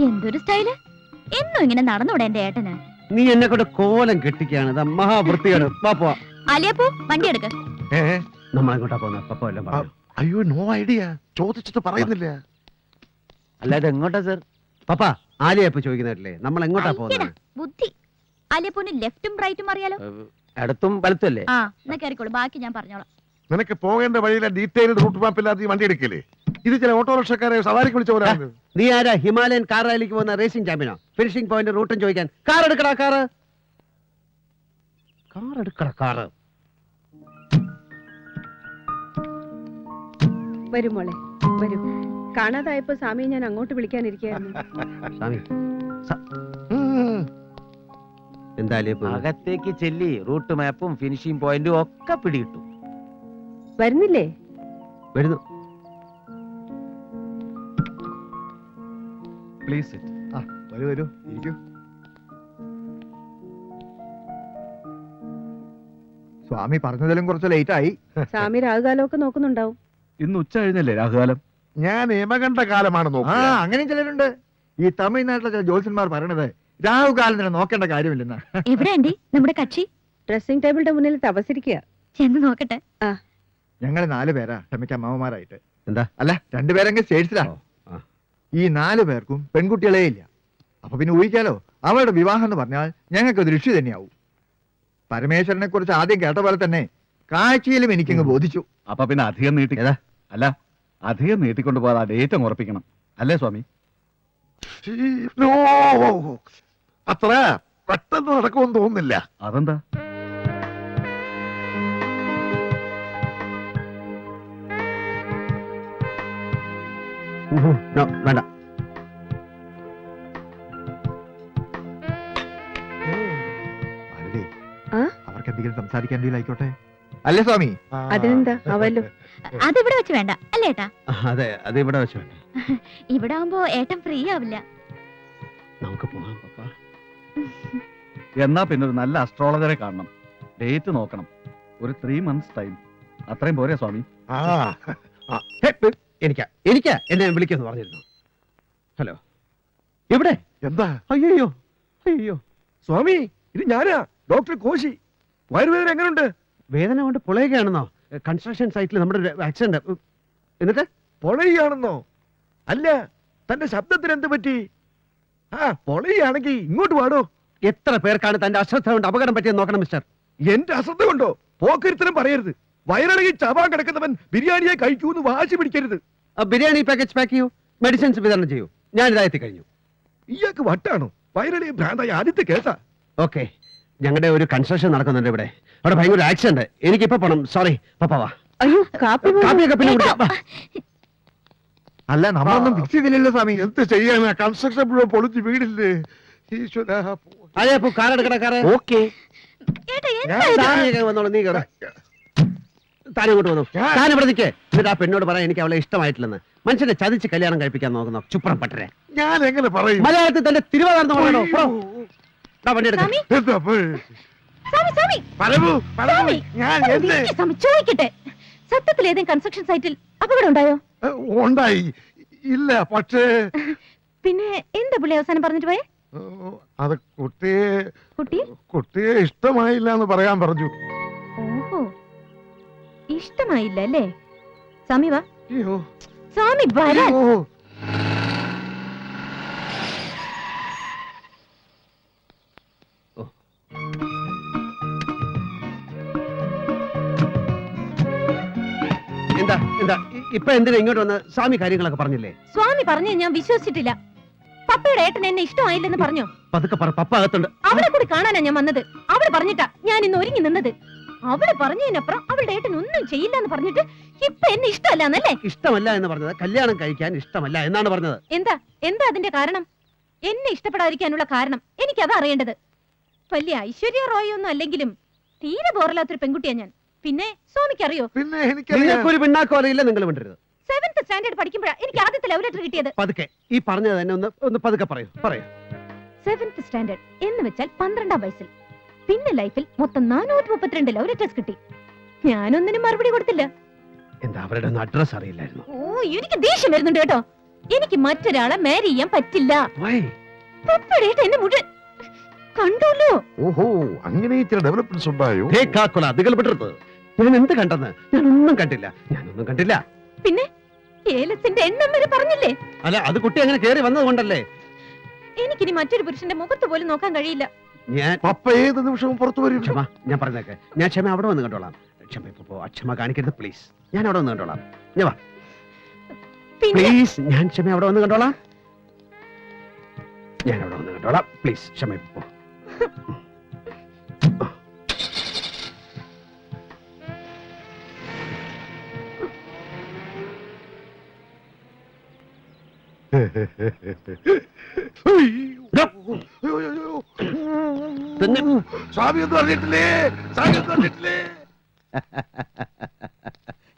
എന്തൊരു സ്റ്റൈല്! എന്നും ഇങ്ങനെ നടന്നൂടെ എന്റെ ഏട്ടന്? നീ എന്നെ കൊണ്ട് കോലം കെട്ടിക്കാണ്. മഹാവൃത്തിയാണ്. അലിയപ്പോ വണ്ടി എടുക്ക. നമ്മളെങ്ങോട്ടാ പോകുന്ന? പപ്പ എല്ലാം പറഞ്ഞു. അയ്യോ, നോ ഐഡിയ. ചോദിച്ചിട്ട് പറയുന്നില്ല. അല്ലാതെ എങ്ങോട്ടാ സർ? പപ്പ ആലിയപ്പ ചോദിക്കുന്നില്ലേ നമ്മൾ എങ്ങോട്ടാ പോകുന്നത്? ബുദ്ധി. അലിയപ്പോന് ലെഫ്റ്റും റൈറ്റും അറിയാലോ. ഇടത്തും വലത്തും അല്ലേ? ആ, എന്നാ കയറിക്കോളൂ, ബാക്കി ഞാൻ പറഞ്ഞോളാം. നിനക്ക് പോകേണ്ട വഴിയിലെ ഡീറ്റെയിൽഡ് റൂട്ട് മാപ്പ് ഇല്ലാതെ വണ്ടി എടുക്കില്ലേ? ഇത് ചില ഓട്ടോറിക്ഷക്കാരെ സവാരിക്ക് വിളിച്ച പോലെ. നീ ആരാ? ഹിമാലയൻ കാർ റാലിക്ക് പോകുന്ന റേസിംഗ് ചാമ്പ്യനോ? ഫിനിഷിംഗ് പോയിന്റ് റൂട്ടും ചോദിക്കാൻ? കാർ എടുക്കടാ, കാർ എടുക്കടാ, കാറ്. വരൂ മോളെ, വരൂ. കാണാതായപ്പോ സ്വാമിയെ ഞാൻ അങ്ങോട്ട് വിളിക്കാനിരിക്കായിരുന്നു. അകത്തേക്ക് ചെല്ലി റൂട്ട് മാപ്പും ഫിനിഷിംഗ് പോയിന്റും ഒക്കെ പിടികിട്ടു. വരുന്നില്ലേ? വരുന്നു. പ്ലീസ് വരൂ വരൂ, ഇരിക്കൂ. സ്വാമി പറഞ്ഞതിലും കുറച്ച് ലേറ്റ് ആയി. സ്വാമി രാഹുകാലമൊക്കെ നോക്കുന്നുണ്ടാവും. ഇന്ന് ഉച്ച കഴിഞ്ഞല്ലേ രാഹുകാലം? ഞാൻ യമകണ്ഠ കാലമാണ് നോക്കുക. അങ്ങനെയും ചിലരുണ്ട്. ഈ തമിഴ്നാട്ടിലെ ചില ജ്യോത്സ്യന്മാർ പറയണത് രാഹുകാലം നോക്കേണ്ട കാര്യമില്ലെന്ന്. എവിടെ ആന്റി നമ്മുടെ കക്ഷി? ഡ്രസ്സിംഗ് ടേബിളിന്റെ മുന്നിൽ തപസിരിക്കുക. ചെന്ന് നോക്കട്ടെ. ഞങ്ങള് 4 പേരാ ക്ഷമിക്കാൻ അമ്മമാരായിട്ട്. എന്താ? അല്ല, 2 പേരെങ്കിൽ സ്റ്റേറ്റ്സിലാണ്. ഈ 4 പേർക്കും പെൺകുട്ടികളേ ഇല്ല. അപ്പൊ പിന്നെ ഊഹിക്കാലോ, അവളുടെ വിവാഹം എന്ന് പറഞ്ഞാൽ ഞങ്ങൾക്ക് അത് ഋഷി തന്നെയാവും. പരമേശ്വരനെ കുറിച്ച് ആദ്യം കേട്ട പോലെ തന്നെ കാഴ്ചയിലും എനിക്കങ്ങ് ബോധിച്ചു. അപ്പൊ പിന്നെ അധികം അല്ല അധികം നീട്ടിക്കൊണ്ട് പോകാതെ ഡേറ്റ് അങ്ങ് ഉറപ്പിക്കണം, അല്ലേ സ്വാമി? അത്ര പെട്ടെന്ന് നടക്കുമെന്ന് തോന്നുന്നില്ല. അതെന്താ? വേണ്ട. അവർക്ക് എന്തെങ്കിലും സംസാരിക്കാൻ ആയിക്കോട്ടെ, അല്ലേ സ്വാമി? അതിനെന്താ അവല്ലോ. അതിവിടെ വെച്ച് വേണ്ട അല്ലേ ഏട്ടാ? അതെ, അത് ഇവിടെ വെച്ച് വേണ്ട. ഇവിടെ ആവുമ്പോ ഏട്ടൻ ഫ്രീ ആവില്ല. നമുക്ക് പോകാം പപ്പ. എന്നാ പിന്നെ ഒരു നല്ല അസ്ട്രോളജറെ കാണണം, ഡേറ്റ് നോക്കണം. ഒരു 3 months ടൈം അത്രയും പോരെ സ്വാമി? എനിക്കാ എന്നെ വിളിക്കുന്നു പറഞ്ഞിരുന്നു. ഹലോ, എവിടെ? എന്താ? അയ്യോ അയ്യോ സ്വാമി, ഇത് ഞാനാ, ഡോക്ടർ കോശി. വയറുവേദന എങ്ങനെയുണ്ട്? വേദന കൊണ്ട് പൊളയുകയാണെന്നോ? കൺസ്ട്രക്ഷൻ സൈറ്റിൽ നമ്മുടെ ആക്സിഡന്റ്. എന്നിട്ട് പൊളയാണെന്നോ? അല്ല, തന്റെ ശബ്ദത്തിന് എന്ത് പറ്റി? പൊളയാണെങ്കിൽ ഇങ്ങോട്ട് പാടോ. എത്ര പേർക്കാണ് തന്റെ അശ്രദ്ധ കൊണ്ട് അപകടം പറ്റിയെന്ന് നോക്കണം മിസ്റ്റർ. എന്റെ അശ്രദ്ധ കൊണ്ടോ? പോക്കരുത്തരം പറയരുത്. വയറിളകി ചാവാൻ കിടക്കുന്നവൻ ബിരിയാണിയെ കഴിക്കൂന്ന് വാശി പിടിക്കരുത്. ബിരിയാണി പാക്കേജ് പാക്ക് ചെയ്യൂ, മെഡിസിൻസ് വിതരണം ചെയ്യൂ. ഞാൻ ഇതായെത്തി കഴിഞ്ഞു. ഇയാൾക്ക് വട്ടാണോ? വയറിളകി ഭ്രാന്തായി ആദ്യത്തെ കേസാ. ഓക്കെ, ഞങ്ങളുടെ ഒരു കൺസ്ട്രക്ഷൻ നടക്കുന്നുണ്ട് ഇവിടെ. അവിടെ ഭയങ്കര ആക്സിഡന്റ്. എനിക്കിപ്പോ പോണം. സോറി പപ്പാവാ. അയ്യോ, കാപ്പിയൊക്കെ പിന്നെ കുടിക്കാം. അല്ല, നമ്മളൊന്നും ഫിക്സ് ചെയ്തില്ലല്ലോ സ്വാമി. എന്ത് ചെയ്യാനാ? കൺസ്ട്രക്ഷൻ മുഴുവൻ പൊളിച്ച് വീടില്ലേ? ഈശ്വര. കാർ എടുക്കണ കാറ്. ഓക്കെ, വന്നോളൂ. നീ കേറ. താനിങ്ങോട്ട് വന്നു. താനിവിടെ നിൽക്കേ. എന്നിട്ട് ആ പെണ്ണോട് പറയാൻ എനിക്ക് അവളെ ഇഷ്ടമായിട്ടില്ലെന്ന്. മനുഷ്യനെ ചതിച്ച് കല്യാണം കഴിപ്പിക്കാൻ നോക്കുന്നു ചുപ്രം പട്ടരെ. ഞാൻ എങ്ങനെ പറയും? മലയാളത്തിൽ തന്നെ തിരുവാതിർന്ന് പറയണോ? വണ്ടി എടുക്കാം. ചോദിക്കട്ടെ, സത്യത്തിൽ ഏതെങ്കിലും കൺസ്ട്രക്ഷൻ സൈറ്റിൽ അപകടം ഉണ്ടായോ? ഉണ്ടായി. ഇല്ല, പക്ഷേ പിന്നെ എന്താ പുള്ളി അവസാനം പറഞ്ഞിട്ട് പോയേ? അത് കുട്ടിയെ ഇഷ്ടമായില്ല എന്ന് പറയാൻ പറഞ്ഞു. ഓഹോ, ഇഷ്ടമായില്ല അല്ലേ? സ്വാമി വാ. അയ്യോ, സ്വാമി വരാൻ. എന്താ എന്താ ഇപ്പൊ എന്തിനാ ഇങ്ങോട്ട് വന്ന്? സ്വാമി കാര്യങ്ങളൊക്കെ പറഞ്ഞില്ലേ? സ്വാമി പറഞ്ഞു ഞാൻ വിശ്വസിച്ചിട്ടില്ല. പപ്പയുടെ ഏട്ടൻ എന്നെ ഇഷ്ടമായില്ലെന്ന് പറഞ്ഞു. പതുക്കെ പറ, പപ്പ അകത്തുണ്ട്. അവളെ കൂടി കാണാനാ ഞാൻ വന്നത്. അവള് പറഞ്ഞിട്ടാ ഞാൻ ഇന്ന് ഒരുങ്ങി നിന്നത്. അവള് പറഞ്ഞതിനപ്പുറം അവളുടെ ഏട്ടൻ ഒന്നും ചെയ്യില്ല എന്ന് പറഞ്ഞിട്ട് ഇപ്പൊ എന്നെ ഇഷ്ടമല്ലാന്നല്ലേ? ഇഷ്ടമല്ല എന്ന് പറഞ്ഞത് കല്യാണം കഴിക്കാൻ ഇഷ്ടമല്ല എന്നാണ് പറഞ്ഞത്. എന്താ എന്താ അതിന്റെ കാരണം? എന്നെ ഇഷ്ടപ്പെടാതിരിക്കാനുള്ള കാരണം എനിക്കതാ അറിയേണ്ടത്. വലിയ ഐശ്വര്യ റോയ് ഒന്നും അല്ലെങ്കിലും തീരെ ബോറല്ലാത്തൊരു പെൺകുട്ടിയാ ഞാൻ. പിന്നെ സ്വാമിക്ക് അറിയോ? പിന്നെ നിങ്ങൾക്കൊരു പിണ്ണാക്കോ അറിയില്ല. നിങ്ങൾ മിണ്ടരുത്. 7th സ്റ്റാൻഡേർഡ് പഠിക്കുമ്പോഴാ എനിക്ക് ആദ്യത്തെ ലവ് ലെറ്റർ കിട്ടിയത്. പതുക്കെ ഈ പറഞ്ഞത് തന്നെ ഒന്ന് പതുക്കെ പറയൂ. 7th സ്റ്റാൻഡേർഡ് എന്ന് വെച്ചാൽ 12ാം വയസ്സിൽ. പിന്നെ ലൈഫിൽ മൊത്തം 432 ലവ് ലെറ്റേഴ്സ് കിട്ടി. ഞാനൊന്നിനും മറുപടി കൊടുത്തില്ല. എന്താ അവരുടെ അഡ്രസ് അറിയില്ലായിരുന്നു? ഓ, എനിക്ക് ദേഷ്യം വരുന്നുണ്ട് കേട്ടോ. എനിക്ക് മറ്റൊരാളെ മാരി ചെയ്യാൻ പറ്റില്ല. പപ്പയുടെ ഏട്ടൻ എന്നെ മുഴുവൻ കണ്ടോല്ലോ. ഓഹോ, അങ്ങനെ ചില ഡെവലപ്മെന്റ്സ് ഉണ്ടായോ? ഞാൻ എന്ത് കണ്ടെന്ന്? ഞാനൊന്നും കണ്ടില്ല, ഞാനൊന്നും കണ്ടില്ല. പിന്നെ ഏലസിന്റെ എണ്ണം വരെ പറഞ്ഞില്ലേ? അല്ല, അത് കുട്ടി അങ്ങനെ കേറി വന്നത് കൊണ്ടല്ലേ. എനിക്കിനി മറ്റൊരു പുരുഷന്റെ മുഖത്ത് പോലും നോക്കാൻ കഴിയില്ല. ഞാൻ പപ്പ ഏത് നിമിഷവും പുറത്തു വരും. ക്ഷമ, ഞാൻ പറഞ്ഞേക്കെ, ഞാൻ ക്ഷമ അവിടെ വന്ന് കണ്ടോളാം. ക്ഷമ ഇപ്പൊ പോ, അക്ഷമ കാണിക്കരുത് പ്ലീസ്. ഞാൻ അവിടെ വന്ന് കണ്ടോളാം. ഞാൻ വാ പിന്നെ പ്ലീസ്, ഞാൻ ക്ഷമ അവിടെ വന്ന് കണ്ടോളാം. ഞാൻ അവിടെ വന്ന് കണ്ടോളാം പ്ലീസ്. ക്ഷമ ഇപ്പൊ പോ. തന്നെ സ്വാമി ഒന്നും അറിഞ്ഞിട്ടില്ലേ? സ്വാമി ഒന്നും അറിഞ്ഞിട്ടില്ലേ?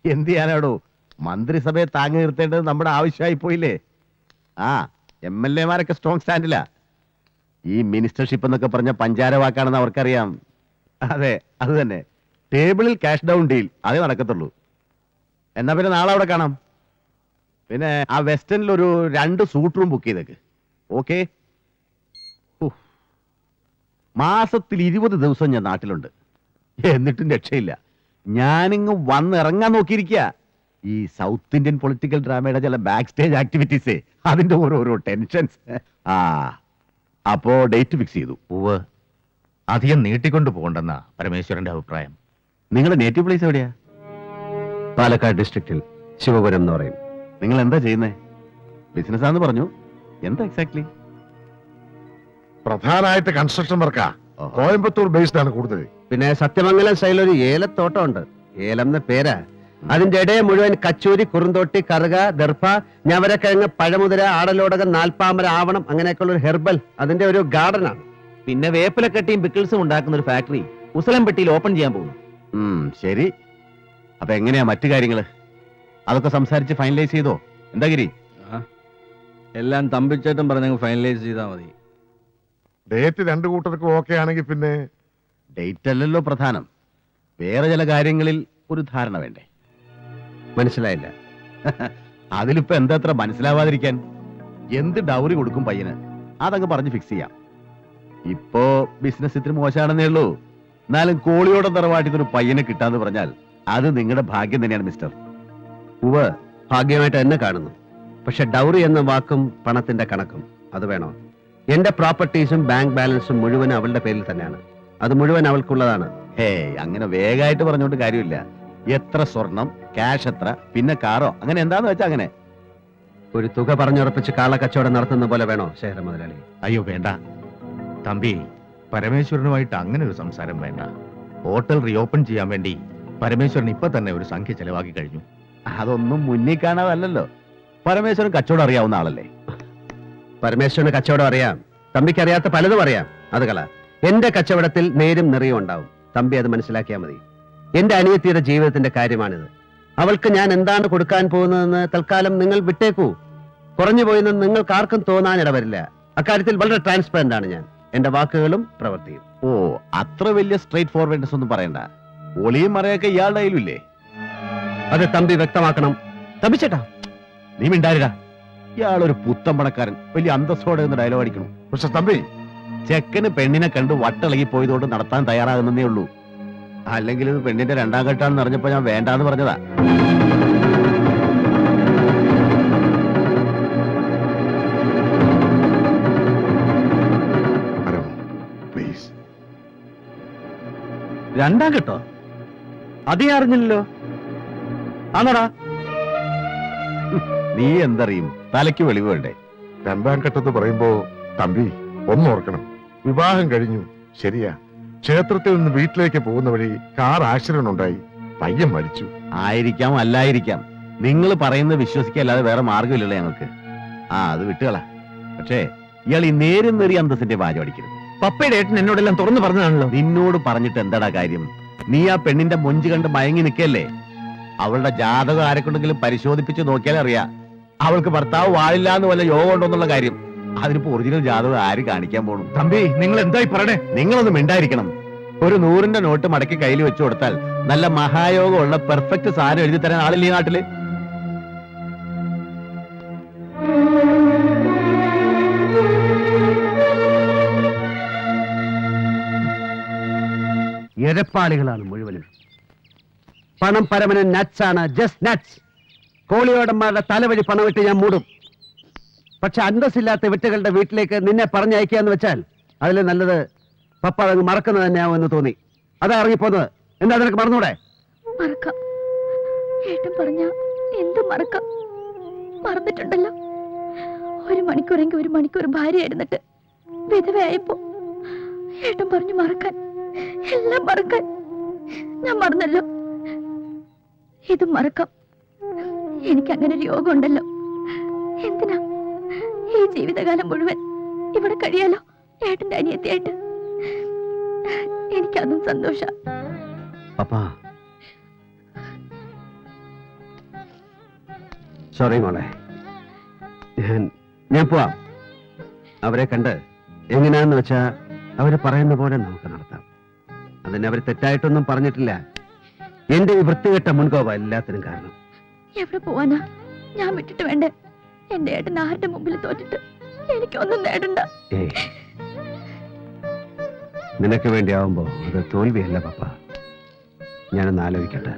എന്ത് ചെയ്യാനാടോ, മന്ത്രിസഭയെ താങ്ങി നിർത്തേണ്ടത് നമ്മുടെ ആവശ്യമായി പോയില്ലേ? ആ MLA-മാരൊക്കെ സ്ട്രോങ് സ്റ്റാൻഡില്ല. ഈ മിനിസ്റ്റർഷിപ്പ് എന്നൊക്കെ പറഞ്ഞ പഞ്ചാര വാക്കാണെന്ന് അവർക്കറിയാം. അതെ, അത് തന്നെ. ടേബിളിൽ ക്യാഷ് ഡൗൺ ഡീൽ അതേ നടക്കത്തുള്ളൂ. എന്നാ പിന്നെ നാളെ അവിടെ കാണാം. പിന്നെ ആ വെസ്റ്റേണിൽ ഒരു 2 സൂട്ട് റൂം ബുക്ക് ചെയ്തേക്ക്. ഓക്കെ. മാസത്തിൽ 20 ദിവസം ഞാൻ നാട്ടിലുണ്ട്, എന്നിട്ടും രക്ഷയില്ല. ഞാനിങ്ങ് വന്നിറങ്ങാൻ നോക്കിയിരിക്കുക. ഈ സൗത്ത് ഇന്ത്യൻ പൊളിറ്റിക്കൽ ഡ്രാമയുടെ ചില ബാക്ക് സ്റ്റേജ് ആക്ടിവിറ്റീസേ, അതിന്റെ ഓരോരോ ടെൻഷൻസ്. ആ അപ്പോ ഡേറ്റ് ഫിക്സ് ചെയ്തു. ഉവ്വ്, അധികം നീട്ടിക്കൊണ്ടു പോകണ്ടെന്നാ പരമേശ്വരന്റെ അഭിപ്രായം. നിങ്ങളുടെ നേറ്റീവ് പ്ലേസ് എവിടെയാ? പാലക്കാട് ഡിസ്ട്രിക്റ്റിൽ ശിവപുരം എന്ന് പറയും. നിങ്ങൾ എന്താ ചെയ്യുന്നേ? ബിസിനസ് ആണെന്ന് പറഞ്ഞു, എന്താ എക്സാക്ട്ലി? പ്രധാനമായിട്ട് കൺസ്ട്രക്ഷൻ വർക്കാ. കോയമ്പത്തൂർ ബേസ്ഡ് ആണ് കൂടുതൽ. പിന്നെ സത്യമംഗലം സൈഡിൽ ഒരു ഏലത്തോട്ടം ഉണ്ട്. ഏലം എന്ന പേരാ. അതിന്റെ ഇടയെ മുഴുവൻ കച്ചൂരി, കുറുന്തോട്ടി, കറുക, ദർഭ, ഞവരക്കിഴങ്ങ്, പഴമുതിര, ആടലോടകം, നാൽപ്പാമര, ആവണം, അങ്ങനെയൊക്കെയുള്ള ഒരു ഹെർബൽ അതിന്റെ ഒരു ഗാർഡനാണ്. പിന്നെ വേപ്പിലക്കട്ടിയും പിക്കിൾസും ഉണ്ടാക്കുന്ന ഒരു ഫാക്ടറി ഉസലംപെട്ടിയിൽ ഓപ്പൺ ചെയ്യാൻ പോകുന്നു. ശരി. അപ്പൊ എങ്ങനെയാ മറ്റു കാര്യങ്ങള്? അതൊക്കെ സംസാരിച്ച് ഫൈനലൈസ് ചെയ്തോ? എന്താ ഗിരി? എല്ലാം തമ്പിച്ചേട്ടൻ പറഞ്ഞ ഫൈനലൈസ് ചെയ്താൽ മതി. ഡേറ്റ് 2 കൂട്ടർക്കും ഓക്കെ ആണെങ്കിൽ പിന്നെ ഡേറ്റ് അല്ലല്ലോ പ്രധാനം, വേറെ ചില കാര്യങ്ങളിൽ ഒരു ധാരണ വേണ്ടേ? മനസ്സിലായില്ല. അതിലിപ്പോ എന്താ അത്ര മനസ്സിലാവാതിരിക്കാൻ? എന്ത് ഡൗറി കൊടുക്കും പയ്യന്, അതങ്ങ് പറഞ്ഞ് ഫിക്സ് ചെയ്യാം. ഇപ്പോ ബിസിനസ് ഇത്തിരി മോശമാണെന്നേ ഉള്ളൂ, എന്നാലും കോളിയോടെ തറവാട്ടിന്നൊരു പയ്യനെ കിട്ടാന്ന് പറഞ്ഞാൽ അത് നിങ്ങളുടെ ഭാഗ്യം തന്നെയാണ് മിസ്റ്റർ. ഉവ്വ്, ഭാഗ്യമായിട്ട് എന്നെ കാണുന്നു. പക്ഷെ ഡൗറി എന്ന വാക്കും പണത്തിന്റെ കണക്കും അത് വേണോ? എന്റെ പ്രോപ്പർട്ടീസും ബാങ്ക് ബാലൻസും മുഴുവൻ അവളുടെ പേരിൽ തന്നെയാണ്. അത് മുഴുവൻ അവൾക്കുള്ളതാണ്. അങ്ങനെ വേഗമായിട്ട് പറഞ്ഞോണ്ട് കാര്യമില്ല. എത്ര സ്വർണം, ക്യാഷ് എത്ര, പിന്നെ കാറോ, അങ്ങനെ എന്താന്ന് വെച്ചാ അങ്ങനെ ഒരു തുക പറഞ്ഞുറപ്പിച്ച് കാള കച്ചവടം നടത്തുന്ന പോലെ വേണോ ശേഖര മുതലാളി? അയ്യോ വേണ്ട തമ്പി, പരമേശ്വരനുമായിട്ട് അങ്ങനെ ഒരു സംസാരം വേണ്ട. ഹോട്ടൽ റീഓപ്പൺ ചെയ്യാൻ വേണ്ടി പരമേശ്വരൻ ഇപ്പൊ തന്നെ ഒരു സംഖ്യ ചെലവാക്കി കഴിഞ്ഞു. അതൊന്നും മുന്നിൽ കാണാതല്ലോ. പരമേശ്വരൻ കച്ചവടം അറിയാവുന്ന ആളല്ലേ? പരമേശ്വരന് കച്ചവടം അറിയാം, തമ്പിക്ക് അറിയാത്ത പലതും അറിയാം. അത് കള. എന്റെ കച്ചവടത്തിൽ നേരും നിറയും ഉണ്ടാവും. തമ്പി അത് മനസ്സിലാക്കിയാൽ മതി. എന്റെ അനിയത്തിയുടെ ജീവിതത്തിന്റെ കാര്യമാണിത്. അവൾക്ക് ഞാൻ എന്താണ് കൊടുക്കാൻ പോകുന്നതെന്ന് തൽക്കാലം നിങ്ങൾ വിട്ടേക്കൂ. കുറഞ്ഞു പോയെന്ന് നിങ്ങൾക്ക് ആർക്കും തോന്നാൻ ഇടവരില്ല. അക്കാര്യത്തിൽ വളരെ ട്രാൻസ്പെറന്റ് ആണ് ഞാൻ, എന്റെ വാക്കുകളും പ്രവൃത്തിയും. ഓ, അത്ര വലിയ സ്ട്രേറ്റ് ഫോർവേഡ്നെസ് ഒന്നും പറയണ്ട. ഒളിയും മറയൊക്കെ ഇയാളുടെ കയ്യിലില്ലേ? അത് തമ്പി വ്യക്തമാക്കണം. തമ്പിച്ചേട്ടാ, നീ മിണ്ടാരിടാ. ഇയാളൊരു പുത്തൻ പണക്കാരൻ, വലിയ അന്തസ്സോടെ ഒന്ന് ഡയലോഗ് അടിക്കണം. പക്ഷെ തമ്പി, ചെക്കന് പെണ്ണിനെ കണ്ട് വട്ടിളകി പോയതുകൊണ്ട് നടത്താൻ തയ്യാറാകുന്നേ ഉള്ളൂ. അല്ലെങ്കിൽ ഇത് പെണ്ണിന്റെ 2ാം ഘട്ടാണെന്ന് അറിഞ്ഞപ്പോ ഞാൻ വേണ്ടാന്ന് പറഞ്ഞതാ. പ്ലീസ്. 2ാം ഘട്ടോ? അതേ അറിഞ്ഞില്ലല്ലോ. ആണോടാ? നീ എന്തറിയും, തലയ്ക്ക് വെളിവ് വേണ്ടേ? 2ാം ഘട്ടത്ത് പറയുമ്പോ തമ്പി ഒന്നോർക്കണം. വിവാഹം കഴിഞ്ഞു, ശരിയാ. ക്ഷേത്രത്തിൽ നിന്ന് വീട്ടിലേക്ക് പോകുന്ന വഴി കാർ ആക്സിഡന്റ് ഉണ്ടായി, പയ്യൻ മരിച്ചു. ആയിരിക്കാം, അല്ലായിരിക്കാം. നിങ്ങൾ പറയുന്നത് വിശ്വസിക്കല്ലാതെ വേറെ മാർഗമില്ലല്ലോ ഞങ്ങൾക്ക്. അത് വിട്ടുകള. പക്ഷേ ഇയാൾ ഈ നേരും നേറിയ അന്തസ്സിന്റെ വാചം അടിക്കരുത്. പപ്പയുടെ ഏട്ടൻ എന്നോടെല്ലാം തുറന്നു പറഞ്ഞതാണല്ലോ. നിന്നോട് പറഞ്ഞിട്ട് എന്താടാ കാര്യം? നീ ആ പെണ്ണിന്റെ മൊഞ്ച് കണ്ട് മയങ്ങി നിൽക്കല്ലേ? അവളുടെ ജാതകം ആരെക്കൊണ്ടെങ്കിലും പരിശോധിപ്പിച്ച് നോക്കിയാൽ അറിയാം അവൾക്ക് ഭർത്താവ് വാഴില്ല എന്ന് വല്ല യോഗം ഉണ്ടോന്നുള്ള കാര്യം. അതിനിപ്പോ ഒറിജിനൽ ജാതകം ആര് കാണിക്കാൻ പോണു? തമ്പി, നിങ്ങൾ എന്തായി പറയണേ? നിങ്ങളൊന്നും മിണ്ടായിരിക്കണം. ഒരു 100ന്റെ നോട്ട് മടക്കി കയ്യിൽ വെച്ചു കൊടുത്താൽ നല്ല മഹായോഗമുള്ള പെർഫെക്റ്റ് സാധനം എഴുതി തരാൻ ആളില്ലേ ഈ നാട്ടില്? എരപ്പാളികളാണ് മുഴുവനും. പണം പരമന് നട്സ് ആണ്, ജസ്റ്റ് നട്സ്. കോളിയോടന്മാരുടെ തലവഴി പണമിട്ട് ഞാൻ മൂടും. പക്ഷെ അന്തസ്സില്ലാത്ത വിട്ടുകളുടെ വീട്ടിലേക്ക് നിന്നെ പറഞ്ഞയക്കാന്ന് വെച്ചാൽ അതിൽ നല്ലത് പപ്പ അതങ്ങ് മറക്കുന്നത് തന്നെയാവും എന്ന് തോന്നി. അതാ ഇറങ്ങിപ്പോന്നത്. എന്താ നിനക്ക് മറന്നൂടെ? മറക്കാം. ഏട്ടൻ പറഞ്ഞ എന്തും മറക്കാം. മറന്നിട്ടുണ്ടല്ലോ. 1 മണിക്കൂറെങ്കിൽ 1 മണിക്കൂർ ഭാര്യയായിരുന്നിട്ട് വിധവയായപ്പോ ഏട്ടൻ പറഞ്ഞു മറക്കാൻ, എല്ലാം മറക്കാൻ. ഞാൻ മറന്നല്ലോ. ഇതും മറക്കാം. എനിക്ക് അങ്ങനെ ഒരു യോഗം ഉണ്ടല്ലോ. എന്തിനാ ഈ ജീവിതകാലം മുഴുവൻ ഇവിടെ കഴിയാലോ ഏട്ടന്റെ അനിയത്തിയായിട്ട്. എനിക്കതും സന്തോഷ. പപ്പ സോറി മോളെ, ഞാൻ പോവാം. അവരെ കണ്ട് എങ്ങനെയാന്ന് വെച്ചാ അവര് പറയുന്ന പോലെ നമുക്ക് നടത്താം. അതിന് അവർ തെറ്റായിട്ടൊന്നും പറഞ്ഞിട്ടില്ല. എന്റെ ഈ വൃത്തികെട്ട മുൻകോപ എല്ലാത്തിനും കാരണം. എവിടെ പോവാനാ? ഞാൻ വിട്ടിട്ട് വേണ്ടേ? എന്റെ ഏട്ടൻ ആരുടെ മുമ്പിൽ തോറ്റിട്ട് എനിക്കൊന്നും നേടണ്ട. ഏയ്, നിനക്ക് വേണ്ടിയാവുമ്പോ അത് തോൽവിയല്ല പപ്പ. ഞാനൊന്ന് ആലോചിക്കട്ടെ.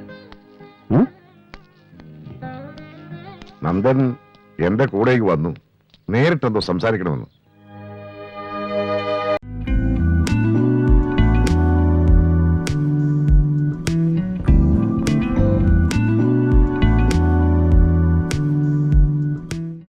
നന്ദൻ എന്റെ കൂടേക്ക് വന്നു. നേരിട്ടെന്തോ സംസാരിക്കണമെന്ന്.